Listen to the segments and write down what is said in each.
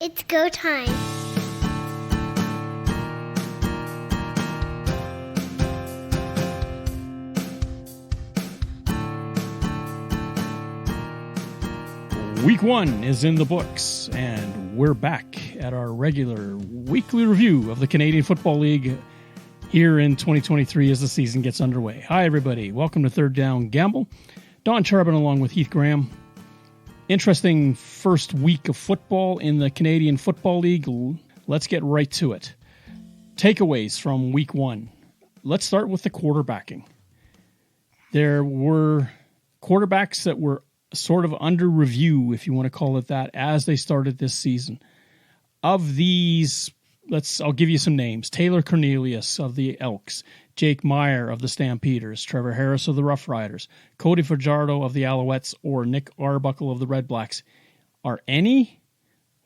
It's go time. Week 1 is in the books, and we're back at our regular weekly review of the Canadian Football League here in 2023 as the season gets underway. Hi, everybody. Welcome to Third Down Gamble. Don Charbon along with Heath Graham. Interesting first week of football in the Canadian Football League. Let's get right to it. Takeaways from week 1. Let's start with the quarterbacking. There were quarterbacks that were sort of under review, if you want to call it that, as they started this season. Of these, I'll give you some names. Taylor Cornelius of the Elks, Jake Meyer of the Stampeders, Trevor Harris of the Rough Riders, Cody Fajardo of the Alouettes, or Nick Arbuckle of the Red Blacks. Are any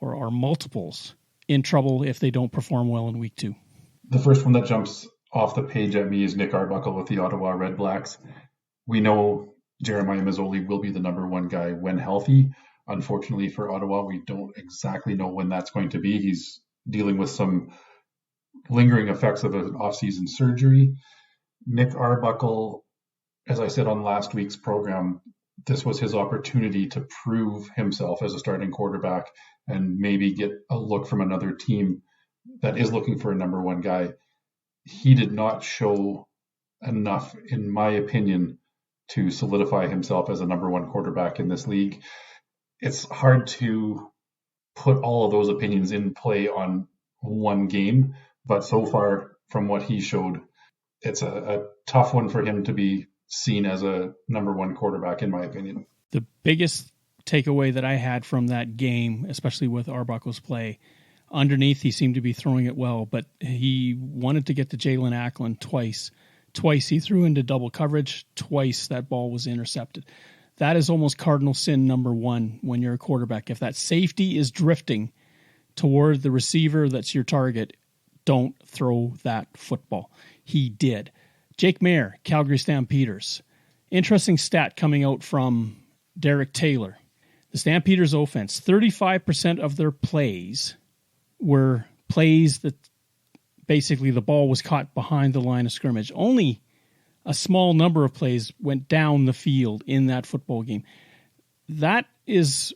or are multiples in trouble if they don't perform well in week 2? The first one that jumps off the page at me is Nick Arbuckle with the Ottawa Red Blacks. We know Jeremiah Mazzoli will be the number one guy when healthy. Unfortunately for Ottawa, we don't exactly know when that's going to be. He's dealing with some lingering effects of an off-season surgery. Nick Arbuckle, as I said on last week's program, this was his opportunity to prove himself as a starting quarterback and maybe get a look from another team that is looking for a number one guy. He did not show enough, in my opinion, to solidify himself as a number one quarterback in this league. It's hard to put all of those opinions in play on one game, but so far from what he showed, it's a tough one for him to be seen as a number one quarterback, in my opinion. The biggest takeaway that I had from that game, especially with Arbuckle's play, underneath he seemed to be throwing it well, but he wanted to get to Jalen Acklin twice. Twice he threw into double coverage. Twice that ball was intercepted. That is almost cardinal sin number 1 when you're a quarterback. If that safety is drifting toward the receiver that's your target, don't throw that football. He did. Jake Mayer, Calgary Stampeders. Interesting stat coming out from Derek Taylor. The Stampeders offense, 35% of their plays were plays that basically the ball was caught behind the line of scrimmage. Only a small number of plays went down the field in that football game. That is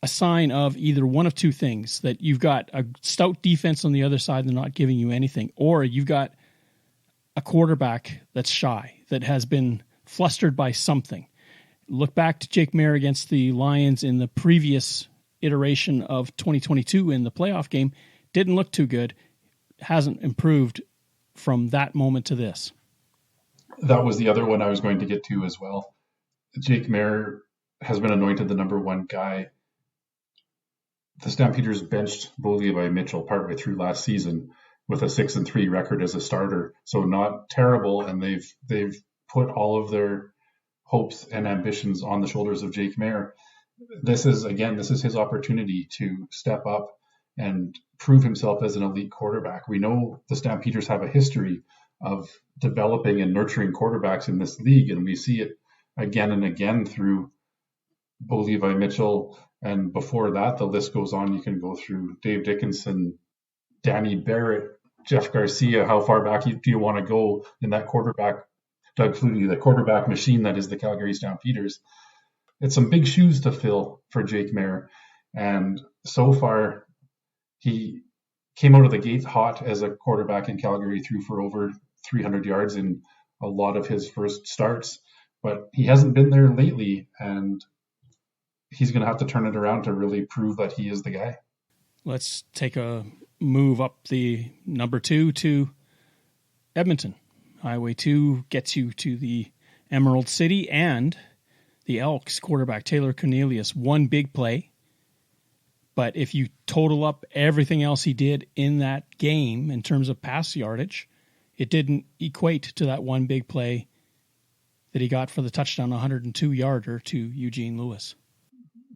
a sign of either one of two things, that you've got a stout defense on the other side and they're not giving you anything, or you've got a quarterback that's shy, that has been flustered by something. Look back to Jake Mayer against the Lions in the previous iteration of 2022 in the playoff game. Didn't look too good. Hasn't improved from that moment to this. That was the other one I was going to get to as well. Jake Mayer has been anointed the number one guy. The Stampeders benched Bo Levi Mitchell partway through last season with a 6-3 record as a starter. So not terrible, and they've put all of their hopes and ambitions on the shoulders of Jake Mayer. This is his opportunity to step up and prove himself as an elite quarterback. We know the Stampeders have a history of developing and nurturing quarterbacks in this league, and we see it again and again through Bo Levi Mitchell, and before that, the list goes on. You can go through Dave Dickinson, Danny Barrett, Jeff Garcia. How far back do you want to go in that quarterback, Doug Flutie, the quarterback machine that is the Calgary Stampeders? It's some big shoes to fill for Jake Mayer, and so far, he came out of the gate hot as a quarterback in Calgary, threw for over 300 yards in a lot of his first starts, but he hasn't been there lately, and he's going to have to turn it around to really prove that he is the guy. Let's take a move up the number 2 to Edmonton. Highway 2 gets you to the Emerald City, and the Elks quarterback Taylor Cornelius, one big play. But if you total up everything else he did in that game in terms of pass yardage, it didn't equate to that one big play that he got for the touchdown 102-yarder to Eugene Lewis.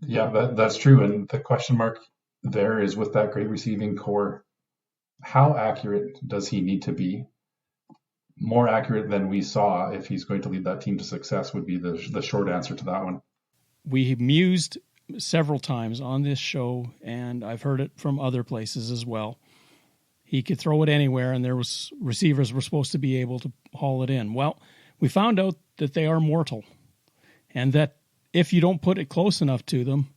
Yeah, that's true. And the question mark there is, with that great receiving core, how accurate does he need to be? More accurate than we saw if he's going to lead that team to success would be the short answer to that one. We mused several times on this show, and I've heard it from other places as well. He could throw it anywhere, and there was receivers were supposed to be able to haul it in. Well, we found out that they are mortal, and that if you don't put it close enough to them,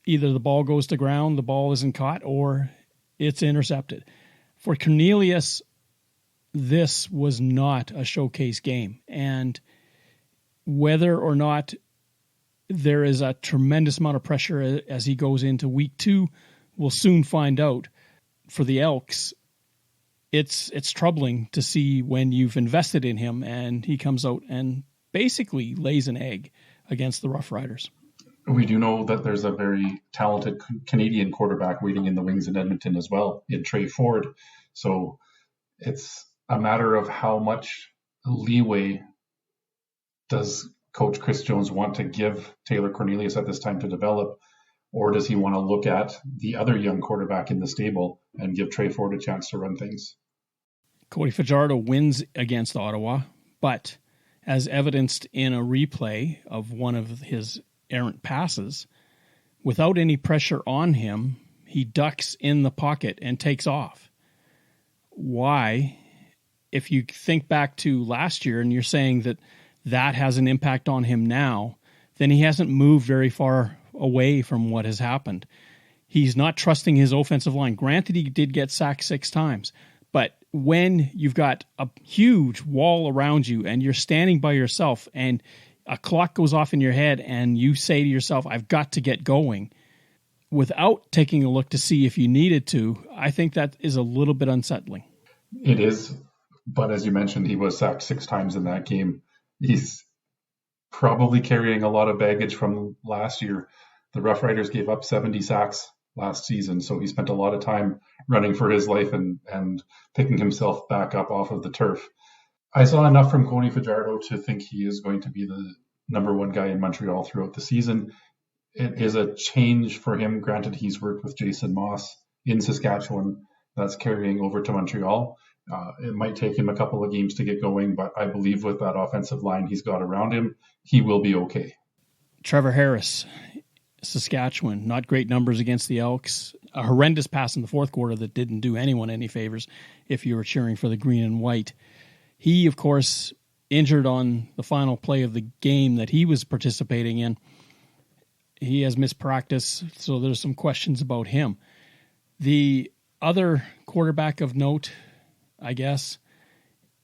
either the ball goes to ground, the ball isn't caught, or it's intercepted. For Cornelius, this was not a showcase game, and whether or not there is a tremendous amount of pressure as he goes into week 2, we'll soon find out. For the Elks, it's troubling to see when you've invested in him and he comes out and basically lays an egg against the Rough Riders. We do know that there's a very talented Canadian quarterback waiting in the wings in Edmonton as well, in Trey Ford. So it's a matter of how much leeway does Coach Chris Jones want to give Taylor Cornelius at this time to develop, or does he want to look at the other young quarterback in the stable and give Trey Ford a chance to run things? Cody Fajardo wins against Ottawa, but as evidenced in a replay of one of his errant passes, without any pressure on him, he ducks in the pocket and takes off. Why? If you think back to last year and you're saying that has an impact on him now, then he hasn't moved very far away from what has happened. He's not trusting his offensive line. Granted, he did get sacked 6 times, but when you've got a huge wall around you and you're standing by yourself and a clock goes off in your head and you say to yourself, I've got to get going, without taking a look to see if you needed to, I think that is a little bit unsettling. It is, but as you mentioned, he was sacked 6 times in that game. He's probably carrying a lot of baggage from last year. The Rough Riders gave up 70 sacks last season, so he spent a lot of time running for his life and picking himself back up off of the turf. I saw enough from Cody Fajardo to think he is going to be the number 1 guy in Montreal throughout the season. It is a change for him. Granted, he's worked with Jason Moss in Saskatchewan. That's carrying over to Montreal. It might take him a couple of games to get going, but I believe with that offensive line he's got around him, he will be okay. Trevor Harris, Saskatchewan, not great numbers against the Elks. A horrendous pass in the fourth quarter that didn't do anyone any favors if you were cheering for the green and white. He, of course, injured on the final play of the game that he was participating in. He has missed practice, so there's some questions about him. The other quarterback of note, I guess,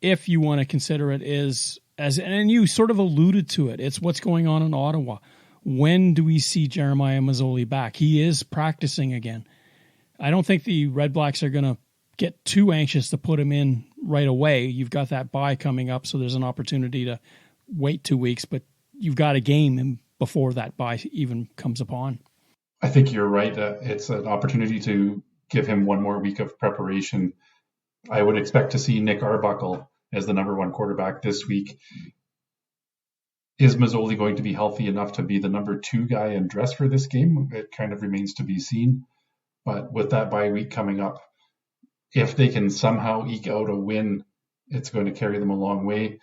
if you want to consider it, is, and you sort of alluded to it, it's what's going on in Ottawa. When do we see Jeremiah Mazzoli back? He is practicing again. I don't think the Red Blacks are going to get too anxious to put him in right away. You've got that bye coming up, so there's an opportunity to wait 2 weeks, but you've got a game before that bye even comes upon. I think you're right. It's an opportunity to give him 1 more week of preparation. I would expect to see Nick Arbuckle as the number 1 quarterback this week. Is Mazzoli going to be healthy enough to be the number 2 guy and dress for this game? It kind of remains to be seen. But with that bye week coming up, if they can somehow eke out a win, it's going to carry them a long way.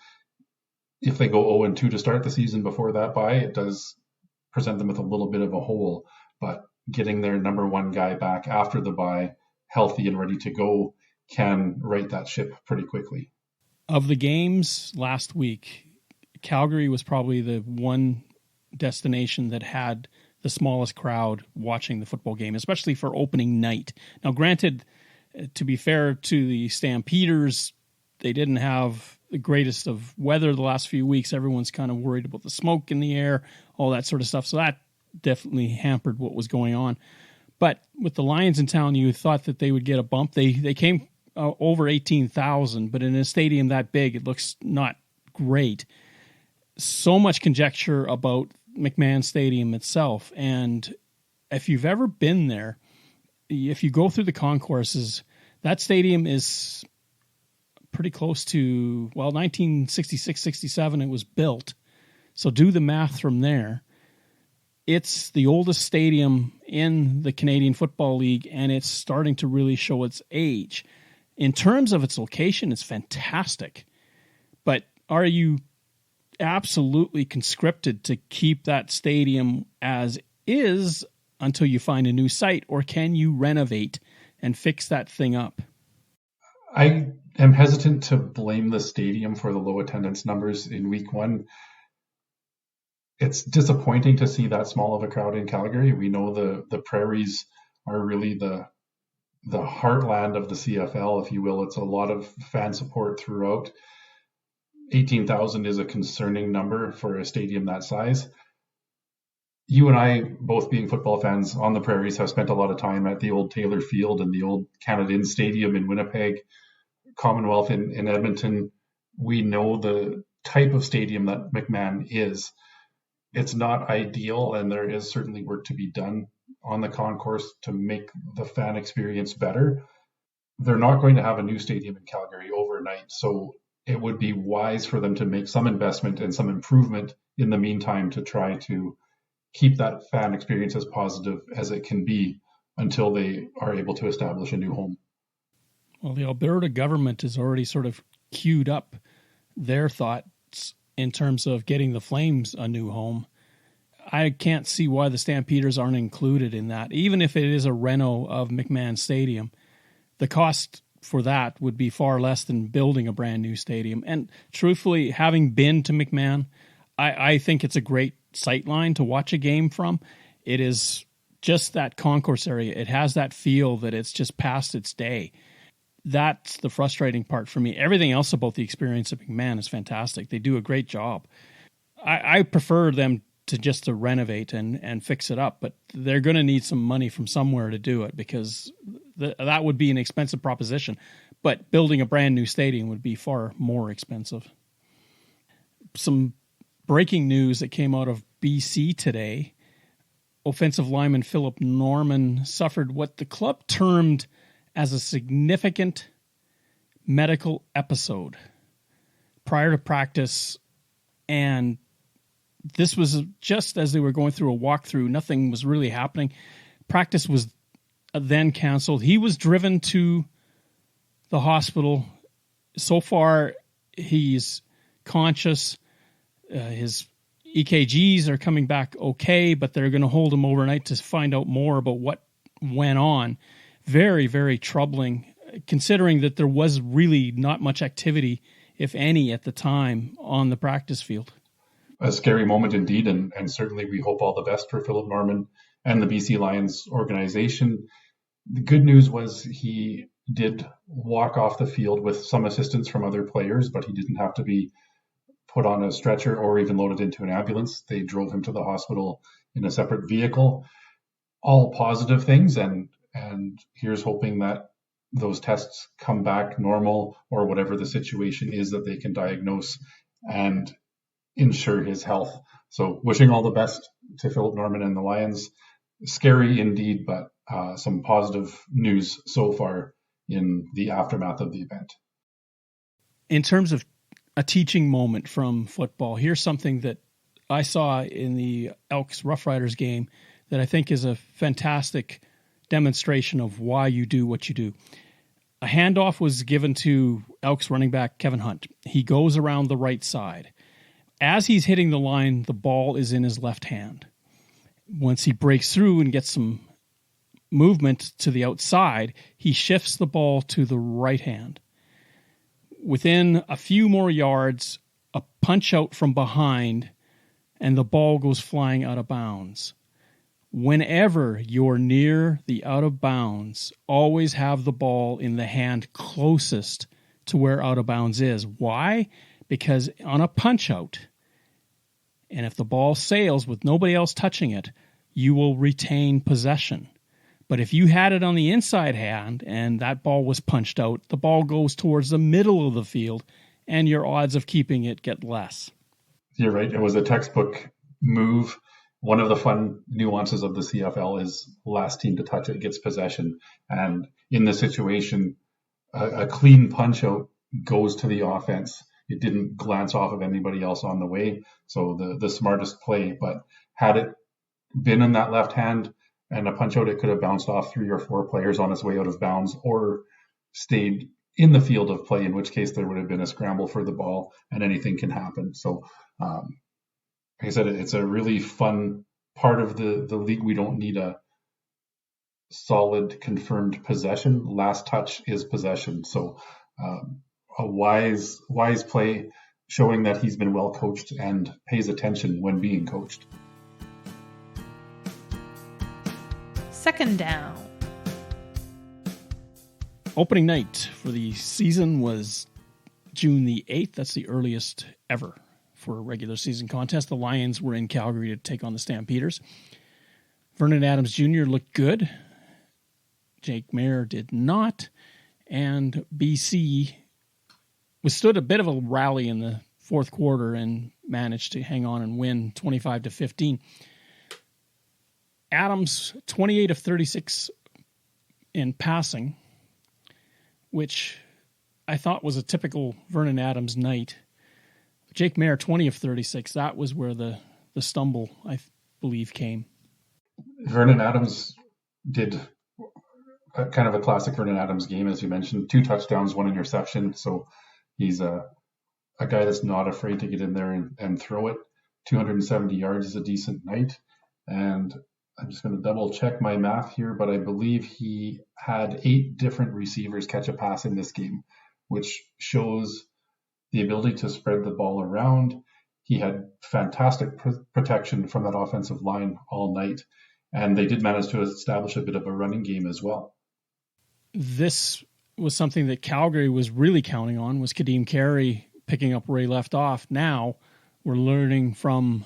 If they go 0-2 to start the season before that bye, it does present them with a little bit of a hole. But getting their number 1 guy back after the bye, healthy and ready to go, can right that ship pretty quickly. Of the games last week, Calgary was probably the one destination that had the smallest crowd watching the football game, especially for opening night. Now, granted, to be fair to the Stampeders, they didn't have the greatest of weather the last few weeks. Everyone's kind of worried about the smoke in the air, all that sort of stuff. So that definitely hampered what was going on. But with the Lions in town, you thought that they would get a bump. They came over 18,000, but in a stadium that big, it looks not great. So much conjecture about McMahon Stadium itself. And if you've ever been there, if you go through the concourses, that stadium is pretty close to, 1966, 67, it was built. So do the math from there. It's the oldest stadium in the Canadian Football League, and it's starting to really show its age. In terms of its location, it's fantastic. But are you absolutely conscripted to keep that stadium as is until you find a new site, or can you renovate and fix that thing up? I am hesitant to blame the stadium for the low attendance numbers in week one. It's disappointing to see that small of a crowd in Calgary. We know the prairies are really the heartland of the CFL, if you will. It's a lot of fan support throughout. 18,000 is a concerning number for a stadium that size. You and I, both being football fans on the prairies, have spent a lot of time at the old Taylor Field and the old Canada Inn Stadium in Winnipeg, Commonwealth in Edmonton. We know the type of stadium that McMahon is. It's not ideal, and there is certainly work to be done on the concourse to make the fan experience better. They're not going to have a new stadium in Calgary overnight, so it would be wise for them to make some investment and some improvement in the meantime to try to keep that fan experience as positive as it can be until they are able to establish a new home. Well, the Alberta government has already sort of queued up their thoughts in terms of getting the Flames a new home. I can't see why the Stampeders aren't included in that. Even if it is a reno of McMahon Stadium, the cost for that would be far less than building a brand new stadium. And truthfully, having been to McMahon, I think it's a great sightline to watch a game from. It is just that concourse area. It has that feel that it's just past its day. That's the frustrating part for me. Everything else about the experience of McMahon is fantastic. They do a great job. I prefer them to renovate and fix it up, but they're going to need some money from somewhere to do it, because that would be an expensive proposition. But building a brand new stadium would be far more expensive. Some breaking news that came out of BC today: offensive lineman Philip Norman suffered what the club termed as a significant medical episode prior to practice, and this was just as they were going through a walkthrough. Nothing was really happening. Practice was then canceled. He was driven to the hospital. So far, he's conscious. His EKGs are coming back okay, but they're going to hold him overnight to find out more about what went on. Very, very troubling, considering that there was really not much activity, if any, at the time on the practice field. A scary moment indeed, and certainly we hope all the best for Philip Norman and the BC Lions organization. The good news was he did walk off the field with some assistance from other players, but he didn't have to be put on a stretcher or even loaded into an ambulance. They drove him to the hospital in a separate vehicle. All positive things, and here's hoping that those tests come back normal, or whatever the situation is, that they can diagnose and ensure his health. So wishing all the best to Philip Norman and the Lions. Scary indeed, but some positive news so far in the aftermath of the event. In terms of a teaching moment from football, here's something that I saw in the Elks Rough Riders game that I think is a fantastic demonstration of why you do what you do. A handoff was given to Elks running back Kevin Hunt. He goes around the right side. As he's hitting the line, the ball is in his left hand. Once he breaks through and gets some movement to the outside, he shifts the ball to the right hand. Within a few more yards, a punch out from behind, and the ball goes flying out of bounds. Whenever you're near the out of bounds, always have the ball in the hand closest to where out of bounds is. Why? Because on a punch out, and if the ball sails with nobody else touching it, you will retain possession. But if you had it on the inside hand and that ball was punched out, the ball goes towards the middle of the field, and your odds of keeping it get less. You're right. It was a textbook move. One of the fun nuances of the CFL is last team to touch it gets possession. And in this situation, a clean punch out goes to the offense. It didn't glance off of anybody else on the way. So the smartest play. But had it been in that left hand and a punch out, it could have bounced off 3 or 4 players on its way out of bounds, or stayed in the field of play, in which case there would have been a scramble for the ball, and anything can happen. So like I said, it's a really fun part of the league, we don't need a solid confirmed possession. Last touch is possession. So a wise play, showing that he's been well coached and pays attention when being coached. Second down. Opening night for the season was June the 8th. That's the earliest ever for a regular season contest. The Lions were in Calgary to take on the Stampeders. Vernon Adams Jr. looked good. Jake Maier did not. And BC withstood a bit of a rally in the fourth quarter and managed to hang on and win 25-15. Adams, 28 of 36 in passing, which I thought was a typical Vernon Adams night. Jake Maier, 20 of 36. That was where the stumble, I believe, came. Vernon Adams did kind of a classic Vernon Adams game, as you mentioned. 2 touchdowns, 1 interception. So he's a guy that's not afraid to get in there and throw it. 270 yards is a decent night. And I'm just going to double check my math here, but I believe he had 8 different receivers catch a pass in this game, which shows the ability to spread the ball around. He had fantastic protection from that offensive line all night, and they did manage to establish a bit of a running game as well. This was something that Calgary was really counting on, was Kadeem Carey picking up where he left off. Now we're learning from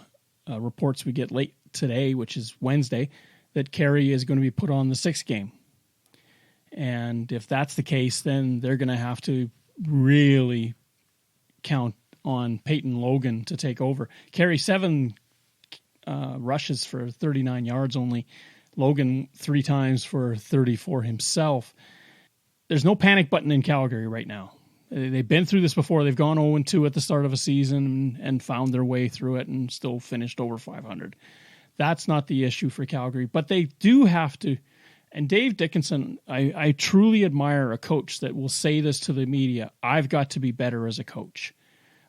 reports we get late today, which is Wednesday, that Carey is going to be put on the 6th game. And if that's the case, then they're going to have to really count on Peyton Logan to take over. Carey 7 rushes for 39 yards only. Logan 3 times for 34 himself. There's no panic button in Calgary right now. They've been through this before. They've gone 0-2 at the start of a season and found their way through it and still finished over 500. That's not the issue for Calgary, but they do have to. And Dave Dickinson, I truly admire a coach that will say this to the media: I've got to be better as a coach.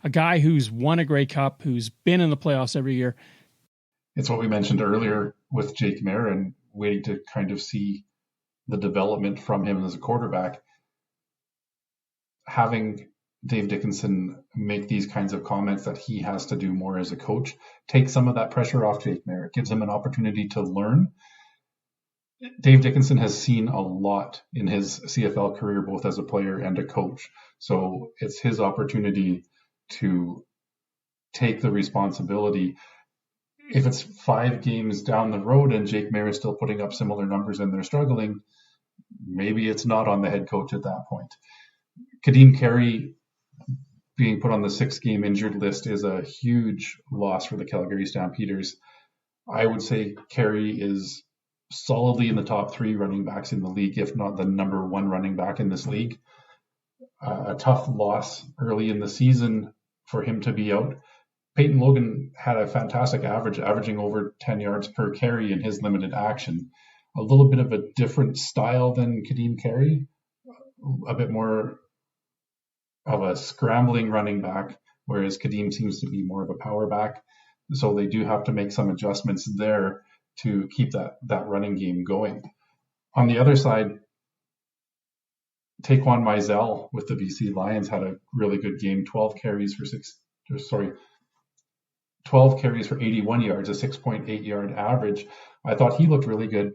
A guy who's won a Grey Cup, who's been in the playoffs every year. It's what we mentioned earlier with Jake Maier and waiting to kind of see the development from him as a quarterback. Having Dave Dickinson make these kinds of comments that he has to do more as a coach takes some of that pressure off Jake Maier. It gives him an opportunity to learn. Dave Dickinson has seen a lot in his CFL career, both as a player and a coach. So it's his opportunity to take the responsibility. If it's 5 games down the road and Jake Maier is still putting up similar numbers and they're struggling, maybe it's not on the head coach at that point. Kadeem Carey being put on the 6-game injured list is a huge loss for the Calgary Stampeders. I would say Carey is solidly in the top 3 running backs in the league, if not the number 1 running back in this league. A tough loss early in the season for him to be out. Peyton Logan had a fantastic averaging over 10 yards per carry in his limited action. A little bit of a different style than Kadeem Carey, a bit more of a scrambling running back, whereas Kadeem seems to be more of a power back. So they do have to make some adjustments there to keep that running game going. On the other side, Taquan Mizell with the BC Lions had a really good game. 12 carries for 81 yards, a 6.8 yard average. I thought he looked really good.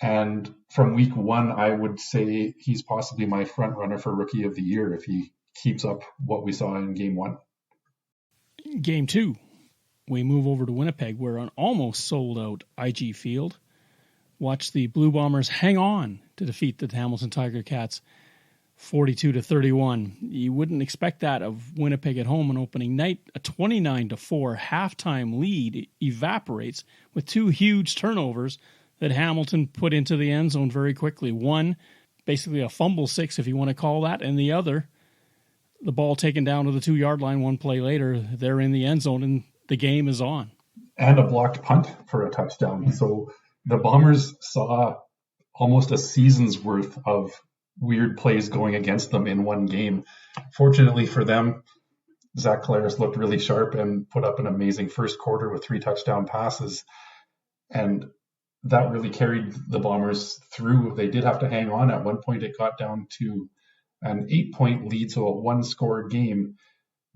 And from week 1, I would say he's possibly my front runner for Rookie of the Year if he keeps up what we saw in game 1. Game 2, we move over to Winnipeg, where an almost sold out IG Field. Watch the Blue Bombers hang on to defeat the Hamilton Tiger Cats 42-31. You wouldn't expect that of Winnipeg at home on opening night. A 29-4 halftime lead evaporates with 2 huge turnovers that Hamilton put into the end zone very quickly. One, basically a fumble 6, if you want to call that, and the other, the ball taken down to the 2-yard line 1 play later. They're in the end zone, and the game is on. And a blocked punt for a touchdown. So the Bombers saw almost a season's worth of weird plays going against them in one game. Fortunately for them, Zach Collaros looked really sharp and put up an amazing first quarter with 3 touchdown passes. And that really carried the Bombers through. They did have to hang on. At one point, it got down to an 8-point lead, so a 1-score game.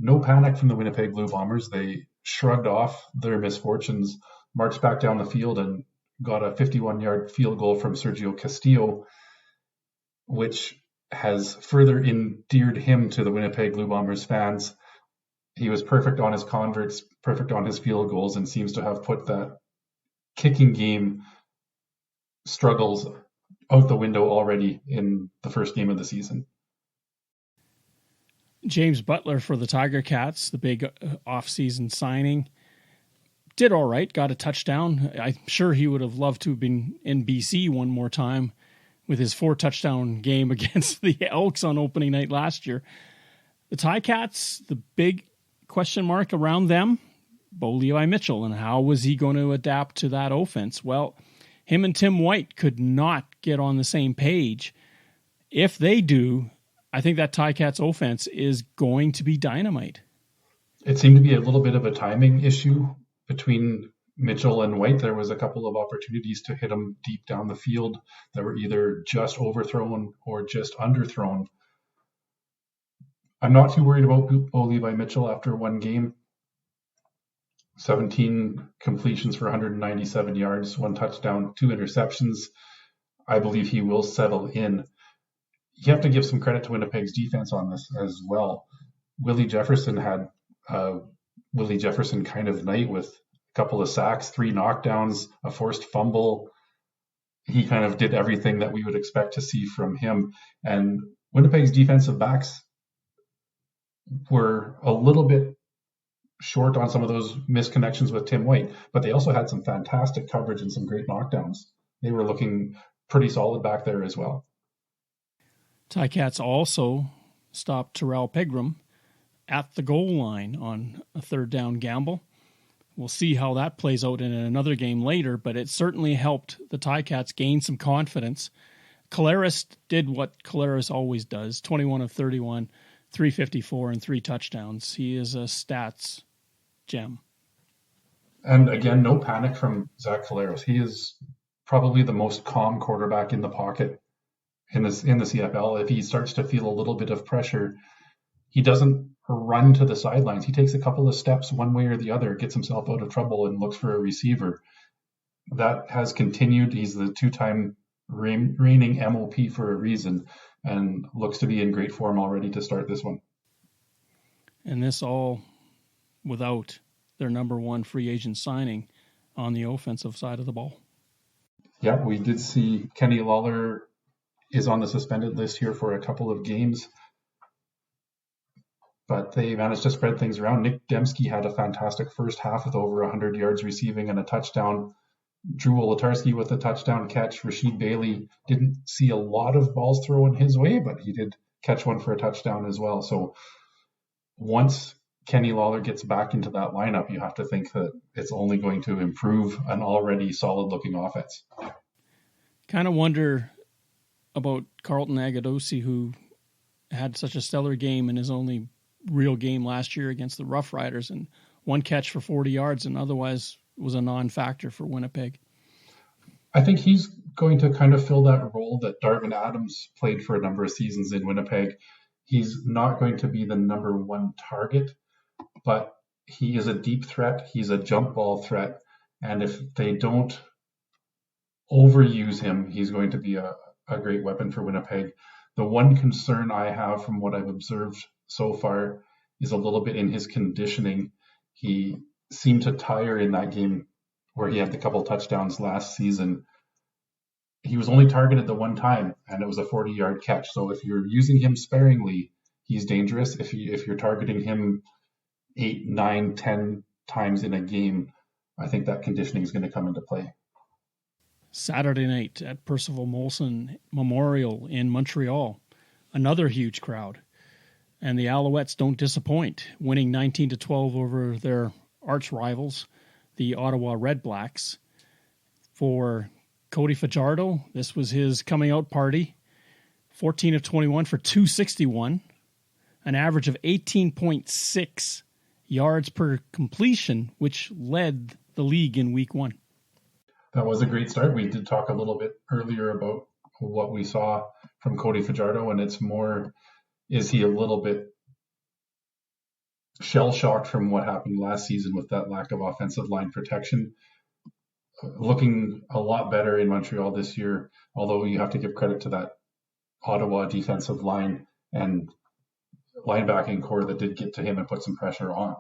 No panic from the Winnipeg Blue Bombers. They shrugged off their misfortunes, marched back down the field, and got a 51-yard field goal from Sergio Castillo, which has further endeared him to the Winnipeg Blue Bombers fans. He was perfect on his converts, perfect on his field goals, and seems to have put that kicking game struggles out the window already in the first game of the season. James Butler for the Tiger Cats, the big off-season signing, did all right, got a touchdown. I'm sure he would have loved to have been in BC one more time with his 4-touchdown game against the Elks on opening night last year. The Ticats, the big question mark around them, Bo Levi Mitchell, and how was he going to adapt to that offense? Well, him and Tim White could not get on the same page. If they do, I think that Ticats offense is going to be dynamite. It seemed to be a little bit of a timing issue between Mitchell and White. There was a couple of opportunities to hit them deep down the field that were either just overthrown or just underthrown. I'm not too worried about Bo Levi Mitchell after one game. 17 completions for 197 yards, 1 touchdown, 2 interceptions. I believe he will settle in. You have to give some credit to Winnipeg's defense on this as well. Willie Jefferson had a Willie Jefferson kind of night with a couple of sacks, 3 knockdowns, a forced fumble. He kind of did everything that we would expect to see from him. And Winnipeg's defensive backs were a little bit short on some of those missed connections with Tim White, but they also had some fantastic coverage and some great knockdowns. They were looking pretty solid back there as well. Ticats also stopped Terrell Pegram at the goal line on a 3rd down gamble. We'll see how that plays out in another game later, but it certainly helped the Ticats gain some confidence. Collaros did what Collaros always does, 21 of 31, 354, and 3 touchdowns. He is a stats gem. And again, no panic from Zach Collaros. He is probably the most calm quarterback in the pocket in the CFL. If he starts to feel a little bit of pressure, he doesn't run to the sidelines. He takes a couple of steps one way or the other, gets himself out of trouble, and looks for a receiver. That has continued. He's the 2-time reigning MOP for a reason, and looks to be in great form already to start this one. And this all without their number 1 free agent signing on the offensive side of the ball. Yeah, we did see Kenny Lawler is on the suspended list here for a couple of games, but they managed to spread things around. Nick Dembski had a fantastic first half with over 100 yards receiving and a touchdown. Drew Olatarski with a touchdown catch. Rashid Bailey didn't see a lot of balls thrown his way, but he did catch one for a touchdown as well. So once Kenny Lawler gets back into that lineup, you have to think that it's only going to improve an already solid-looking offense. Kind of wonder about Carlton Agadosi, who had such a stellar game in his only real game last year against the Rough Riders, and 1 catch for 40 yards, and otherwise was a non-factor for Winnipeg. I think he's going to kind of fill that role that Darvin Adams played for a number of seasons in Winnipeg. He's not going to be the number 1 target, but he is a deep threat. He's a jump ball threat. And if they don't overuse him, he's going to be a great weapon for Winnipeg. The one concern I have from what I've observed so far is a little bit in his conditioning. He seemed to tire in that game where he had the couple touchdowns last season. He was only targeted the 1 time, and it was a 40-yard catch. So if you're using him sparingly, he's dangerous. If you're targeting him 8, 9, 10 times in a game, I think that conditioning is going to come into play. Saturday night at Percival Molson Memorial in Montreal, another huge crowd. And the Alouettes don't disappoint, winning 19-12 over their arch rivals, the Ottawa Red Blacks. For Cody Fajardo, this was his coming out party. 14 of 21 for 261, an average of 18.6 yards per completion, which led the league in week 1. That was a great start. We did talk a little bit earlier about what we saw from Cody Fajardo, and it's more, is he a little bit shell-shocked from what happened last season with that lack of offensive line protection? Looking a lot better in Montreal this year, although you have to give credit to that Ottawa defensive line and linebacking core that did get to him and put some pressure on.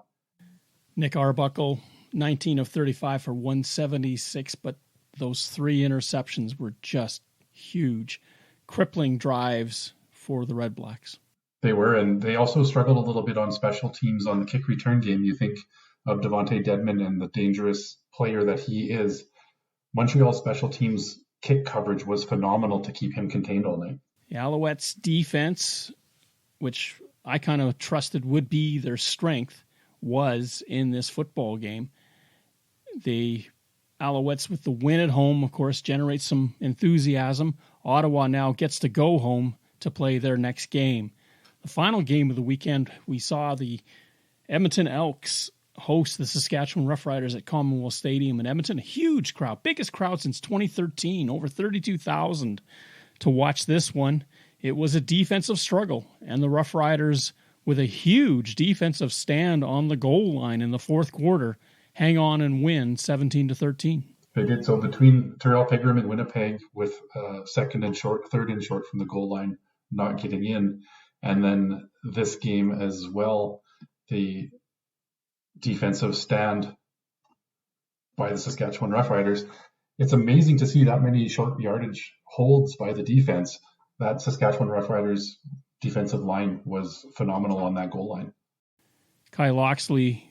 Nick Arbuckle, 19 of 35 for 176, but those 3 interceptions were just huge, crippling drives for the Red Blacks. They were, and they also struggled a little bit on special teams on the kick return game. You think of Devontae Dedmon and the dangerous player that he is. Montreal's special teams kick coverage was phenomenal to keep him contained all night. The Alouettes' defense, which I kind of trusted would be their strength, was in this football game. The Alouettes, with the win at home, of course, generates some enthusiasm. Ottawa now gets to go home to play their next game. The final game of the weekend, we saw the Edmonton Elks host the Saskatchewan Roughriders at Commonwealth Stadium in Edmonton. A huge crowd, biggest crowd since 2013, over 32,000 to watch this one. It was a defensive struggle, and the Roughriders, with a huge defensive stand on the goal line in the fourth quarter, hang on and win 17-13. They did. So between Terrell Pigram and Winnipeg with third and short from the goal line, not getting in, and then this game as well, the defensive stand by the Saskatchewan Roughriders. It's amazing to see that many short yardage holds by the defense. That Saskatchewan Roughriders defensive line was phenomenal on that goal line. Kyle Loxley,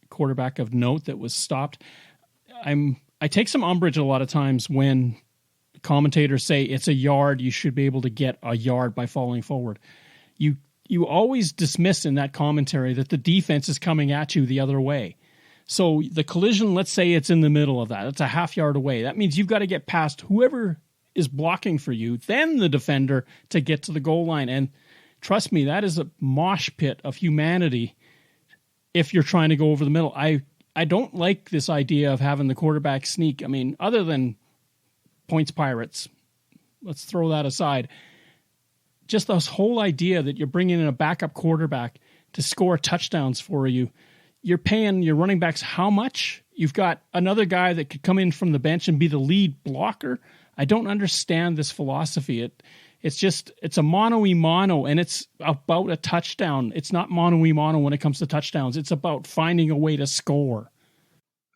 quarterback of note that was stopped. I take some umbrage a lot of times when commentators say it's a yard, you should be able to get a yard by falling forward. You always dismiss in that commentary that the defense is coming at you the other way. So the collision, let's say it's in the middle of that. It's a half yard away. That means you've got to get past whoever is blocking for you, then the defender to get to the goal line. And trust me, that is a mosh pit of humanity if you're trying to go over the middle. I don't like this idea of having the quarterback sneak. I mean, other than points pirates, let's throw that aside. Just this whole idea that you're bringing in a backup quarterback to score touchdowns for you. You're paying your running backs how much? You've got another guy that could come in from the bench and be the lead blocker. I don't understand this philosophy. It's a mono-y-mono, and it's about a touchdown. It's not mono-y-mono when it comes to touchdowns. It's about finding a way to score.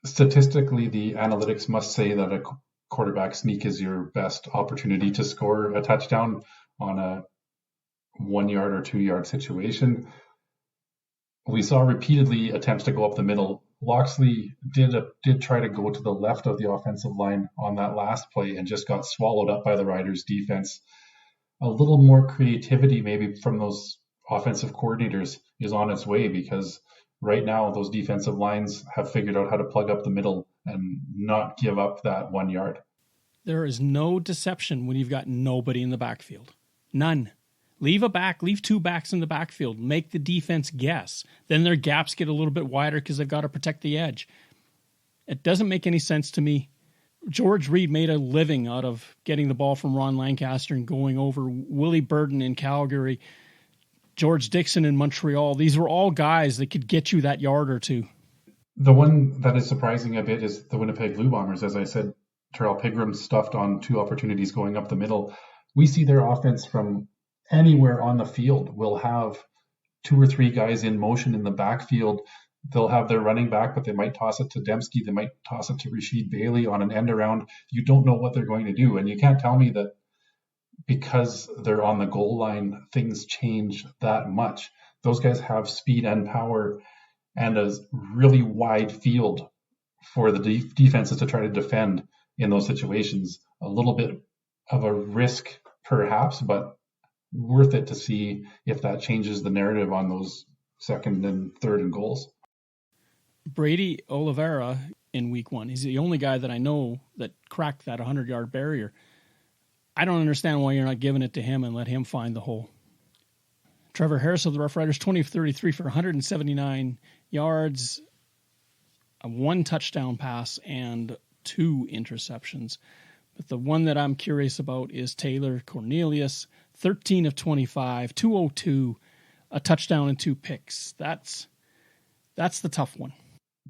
Statistically, the analytics must say that a quarterback sneak is your best opportunity to score a touchdown on a 1 yard or 2 yard situation. We saw repeatedly attempts to go up the middle. Loxley did try to go to the left of the offensive line on that last play and just got swallowed up by the Riders' defense. A little more creativity maybe from those offensive coordinators is on its way, because right now those defensive lines have figured out how to plug up the middle and not give up that 1 yard. There is no deception when you've got nobody in the backfield. None. Leave two backs in the backfield. Make the defense guess. Then their gaps get a little bit wider because they've got to protect the edge. It doesn't make any sense to me. George Reed made a living out of getting the ball from Ron Lancaster and going over. Willie Burden in Calgary, George Dixon in Montreal. These were all guys that could get you that yard or two. The one that is surprising a bit is the Winnipeg Blue Bombers. As I said, Terrell Pigram stuffed on 2 opportunities going up the middle. We see their offense from anywhere on the field. Will have 2 or 3 guys in motion in the backfield. They'll have their running back, but they might toss it to Dembski. They might toss it to Rashid Bailey on an end around. You don't know what they're going to do. And you can't tell me that because they're on the goal line, things change that much. Those guys have speed and power and a really wide field for the defenses to try to defend in those situations. A little bit of a risk, perhaps, but worth it to see if that changes the narrative on those 2nd and 3rd and goals. Brady Oliveira in week 1, he's the only guy that I know that cracked that 100-yard barrier. I don't understand why you're not giving it to him and let him find the hole. Trevor Harris of the Rough Riders, 20 of 33 for 179 yards, a 1 touchdown pass, and 2 interceptions. But the one that I'm curious about is Taylor Cornelius, 13 of 25, 202, a touchdown and 2 picks. That's the tough one.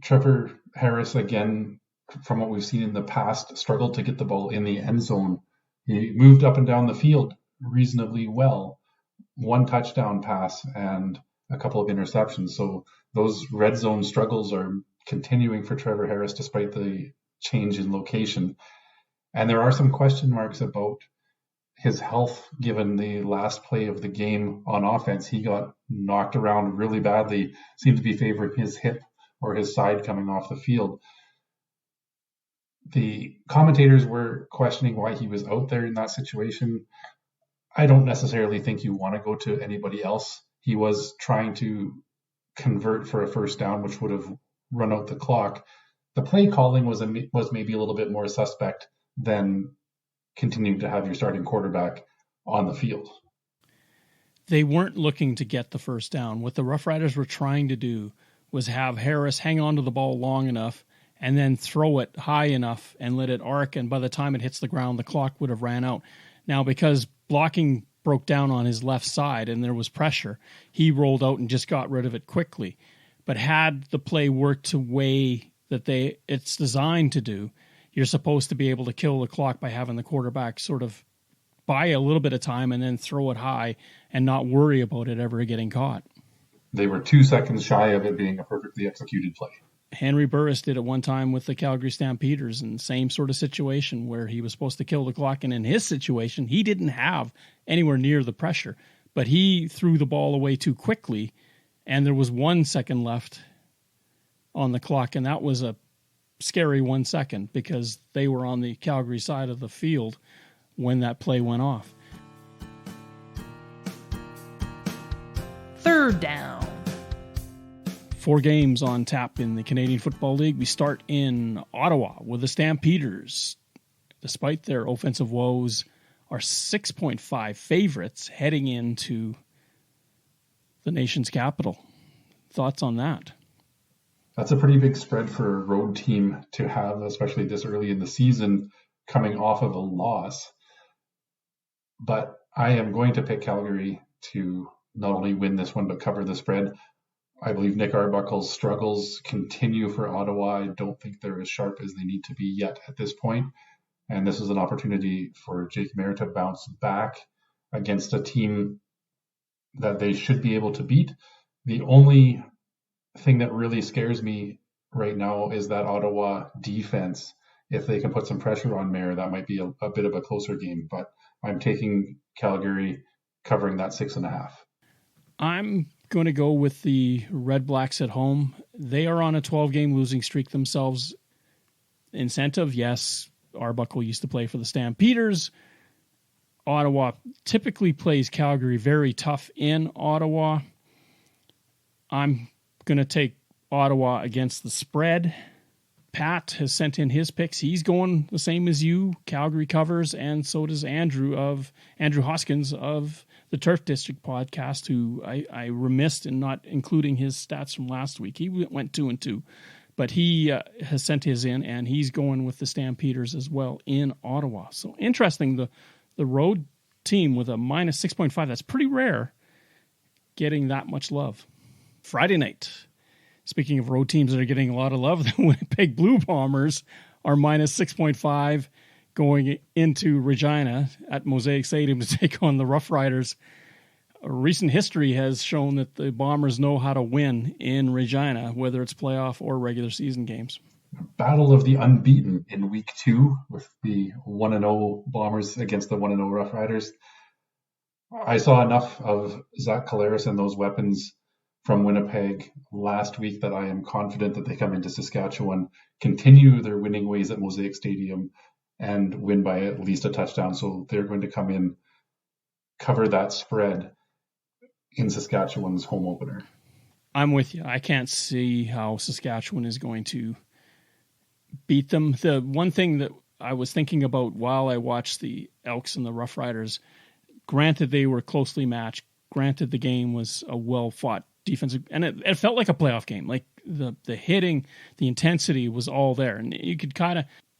Trevor Harris, again, from what we've seen in the past, struggled to get the ball in the end zone. He moved up and down the field reasonably well. 1 touchdown pass and a couple of interceptions. So those red zone struggles are continuing for Trevor Harris despite the change in location. And there are some question marks about his health given the last play of the game on offense. He got knocked around really badly, seemed to be favoring his hip or his side coming off the field. The commentators were questioning why he was out there in that situation. I don't necessarily think you want to go to anybody else. He was trying to convert for a first down, which would have run out the clock. The play calling was maybe a little bit more suspect than continuing to have your starting quarterback on the field. They weren't looking to get the first down. What the Rough Riders were trying to do was have Harris hang on to the ball long enough and then throw it high enough and let it arc, and by the time it hits the ground, the clock would have ran out. Now, because blocking broke down on his left side and there was pressure, he rolled out and just got rid of it quickly. But had the play worked the way that it's designed to do, you're supposed to be able to kill the clock by having the quarterback sort of buy a little bit of time and then throw it high and not worry about it ever getting caught. They were 2 seconds shy of it being a perfectly executed play. Henry Burris did it one time with the Calgary Stampeders, and same sort of situation where he was supposed to kill the clock. And in his situation, he didn't have anywhere near the pressure, but he threw the ball away too quickly, and there was 1 second left on the clock, and that was a scary 1 second because they were on the Calgary side of the field when that play went off. 3rd down. 4 games on tap in the Canadian Football League. We start in Ottawa with the Stampeders. Despite their offensive woes, are 6.5 favorites heading into the nation's capital. Thoughts on that? That's a pretty big spread for a road team to have, especially this early in the season, coming off of a loss. But I am going to pick Calgary to not only win this one, but cover the spread. I believe Nick Arbuckle's struggles continue for Ottawa. I don't think they're as sharp as they need to be yet at this point. And this is an opportunity for Jake Maier to bounce back against a team that they should be able to beat. The only thing that really scares me right now is that Ottawa defense. If they can put some pressure on Maier, that might be a bit of a closer game. But I'm taking Calgary covering that 6.5. I'm going to go with the Red Blacks at home. They are on a 12-game losing streak themselves. Incentive, yes. Arbuckle used to play for the Stampeders. Ottawa typically plays Calgary very tough in Ottawa. I'm going to take Ottawa against the spread. Pat has sent in his picks. He's going the same as you. Calgary covers, and so does Andrew Hoskins of the Turf District podcast, who I remissed in not including his stats from last week. He went 2-2, but he has sent his in, and he's going with the Stampeders as well in Ottawa. So interesting, the road team with a minus 6.5. That's pretty rare, getting that much love. Friday night. Speaking of road teams that are getting a lot of love, the Winnipeg Blue Bombers are minus 6.5 going into Regina at Mosaic Stadium to take on the Rough Riders. Recent history has shown that the Bombers know how to win in Regina, whether it's playoff or regular season games. Battle of the unbeaten in week 2 with the 1-0 Bombers against the 1-0 Rough Riders. I saw enough of Zach Collaros and those weapons from Winnipeg last week that I am confident that they come into Saskatchewan, continue their winning ways at Mosaic Stadium, and win by at least a touchdown. So they're going to come in, cover that spread in Saskatchewan's home opener. I'm with you. I can't see how Saskatchewan is going to beat them. The one thing that I was thinking about while I watched the Elks and the Rough Riders, granted they were closely matched, Granted, the game was a well-fought defensive, and it felt like a playoff game. Like the hitting, the intensity was all there. And you could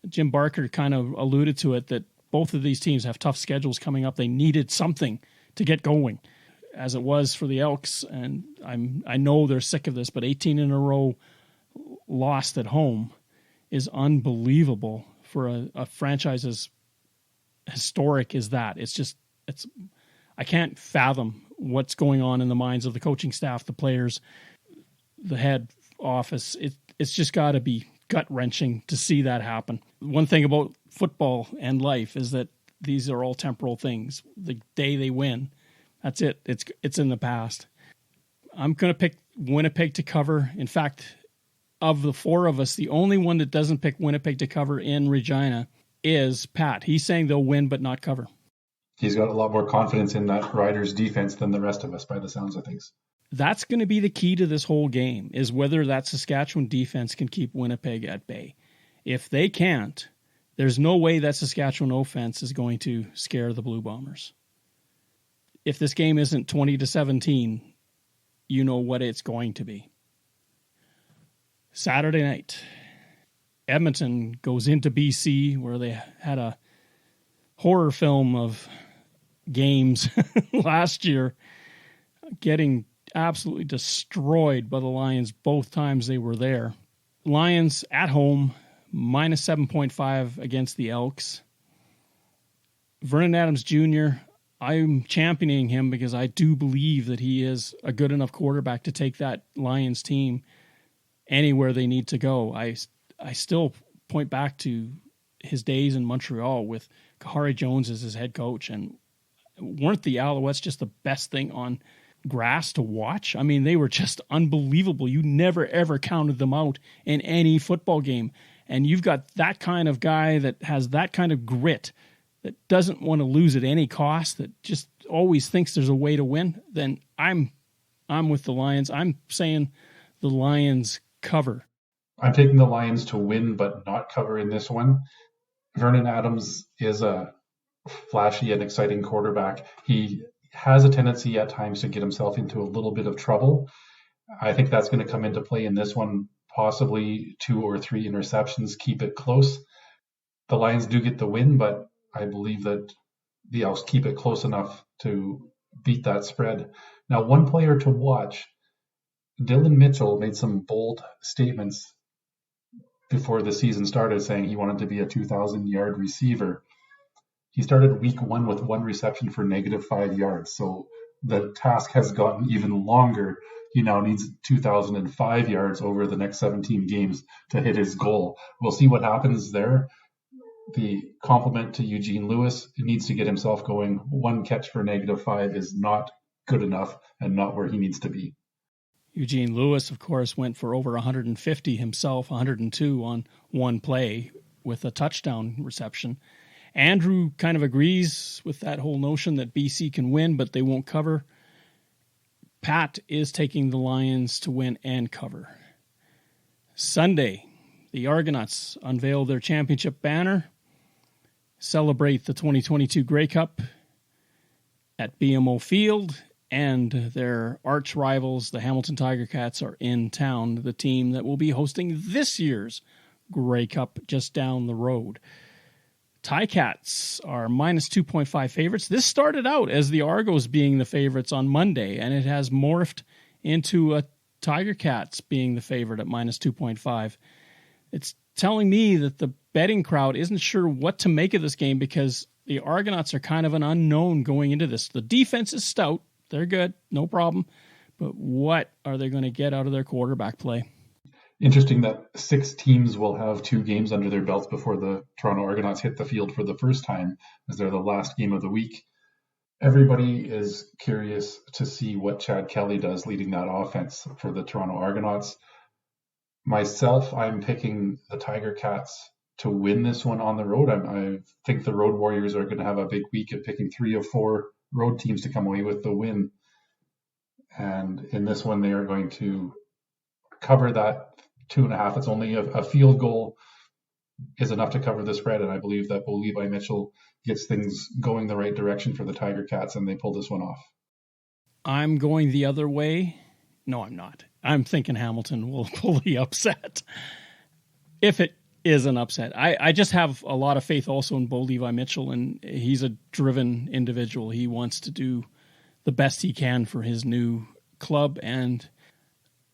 Jim Barker kind of alluded to it, that both of these teams have tough schedules coming up. They needed something to get going, as it was for the Elks. And I know they're sick of this, but 18 in a row lost at home is unbelievable for a franchise as historic as that. I can't fathom what's going on in the minds of the coaching staff, the players, the head office. It's just got to be gut-wrenching to see that happen. One thing about football and life is that these are all temporal things. The day they win, that's it. It's in the past. I'm going to pick Winnipeg to cover. In fact, of the four of us, the only one that doesn't pick Winnipeg to cover in Regina is Pat. He's saying they'll win but not cover. He's got a lot more confidence in that Riders defense than the rest of us, by the sounds of things. That's going to be the key to this whole game, is whether that Saskatchewan defense can keep Winnipeg at bay. If they can't, there's no way that Saskatchewan offense is going to scare the Blue Bombers. If this game isn't 20-17, you know what it's going to be. Saturday night, Edmonton goes into BC, where they had a horror film of games last year, getting absolutely destroyed by the Lions both times they were there. Lions at home, minus 7.5 against the Elks. Vernon Adams Jr., I'm championing him because I do believe that he is a good enough quarterback to take that Lions team anywhere they need to go. I still point back to his days in Montreal with Kahari Jones as his head coach, and weren't the Alouettes just the best thing on grass to watch? I mean, they were just unbelievable. You never, ever counted them out in any football game. And you've got that kind of guy that has that kind of grit, that doesn't want to lose at any cost, that just always thinks there's a way to win. Then I'm with the Lions. I'm saying the Lions cover. I'm taking the Lions to win but not cover in this one. Vernon Adams is a flashy and exciting quarterback. He has a tendency at times to get himself into a little bit of trouble. I think that's going to come into play in this one, possibly 2 or 3 interceptions, keep it close. The Lions do get the win, but I believe that the Elks keep it close enough to beat that spread. Now, one player to watch, Dylan Mitchell made some bold statements before the season started, saying he wanted to be a 2,000-yard receiver. He started week 1 with 1 reception for -5 yards. So the task has gotten even longer. He now needs 2,005 yards over the next 17 games to hit his goal. We'll see what happens there. The compliment to Eugene Lewis, he needs to get himself going. 1 catch for -5 is not good enough and not where he needs to be. Eugene Lewis, of course, went for over 150 himself, 102 on one play with a touchdown reception. Andrew kind of agrees with that whole notion that BC can win, but they won't cover. Pat is taking the Lions to win and cover. Sunday, the Argonauts unveil their championship banner, celebrate the 2022 Grey Cup at BMO Field, and their arch rivals, the Hamilton Tiger Cats, are in town, the team that will be hosting this year's Grey Cup just down the road. Ticats are minus 2.5 favorites. This started out as the Argos being the favorites on Monday, and it has morphed into a Tiger Cats being the favorite at minus 2.5. It's telling me that the betting crowd isn't sure what to make of this game because the Argonauts are kind of an unknown going into this. The defense is stout. They're good, no problem. But what are they going to get out of their quarterback play? Interesting that 6 teams will have 2 games under their belts before the Toronto Argonauts hit the field for the first time, as they're the last game of the week. Everybody is curious to see what Chad Kelly does leading that offense for the Toronto Argonauts. Myself, I'm picking the Tiger Cats to win this one on the road. I think the Road Warriors are going to have a big week at picking 3 of 4 road teams to come away with the win. And in this one, they are going to cover that 2.5. It's only a field goal is enough to cover the spread. And I believe that Bo Levi Mitchell gets things going the right direction for the Tiger Cats, and they pull this one off. I'm going the other way. No, I'm not. I'm thinking Hamilton will pull the upset. If it is an upset. I just have a lot of faith also in Bo Levi Mitchell, and he's a driven individual. He wants to do the best he can for his new club. And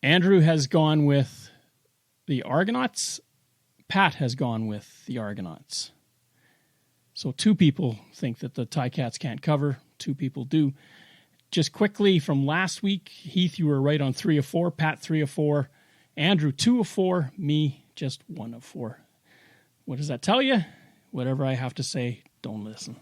Andrew has gone with the Argonauts. Pat has gone with the Argonauts. So 2 people think that the Ticats can't cover. 2 people do. Just quickly from last week, Heath, you were right on 3 of 4. Pat, 3 of 4. Andrew, 2 of 4. Me, just 1 of 4. What does that tell you? Whatever I have to say, don't listen.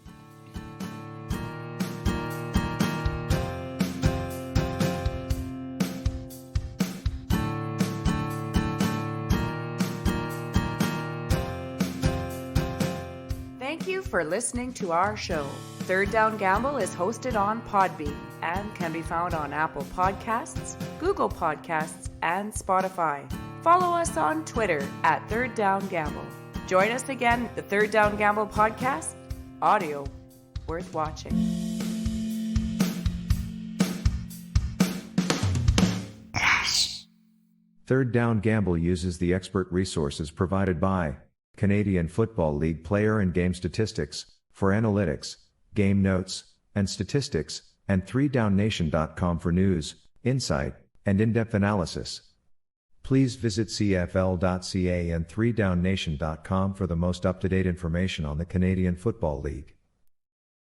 Thank you for listening to our show. Third Down Gamble is hosted on Podbean and can be found on Apple Podcasts, Google Podcasts, and Spotify. Follow us on Twitter at Third Down Gamble. Join us again at the Third Down Gamble podcast. Audio worth watching. Third Down Gamble uses the expert resources provided by Canadian Football League player and game statistics for analytics, game notes, and statistics, and 3downnation.com for news, insight, and in-depth analysis. Please visit cfl.ca and 3downnation.com for the most up-to-date information on the Canadian Football League.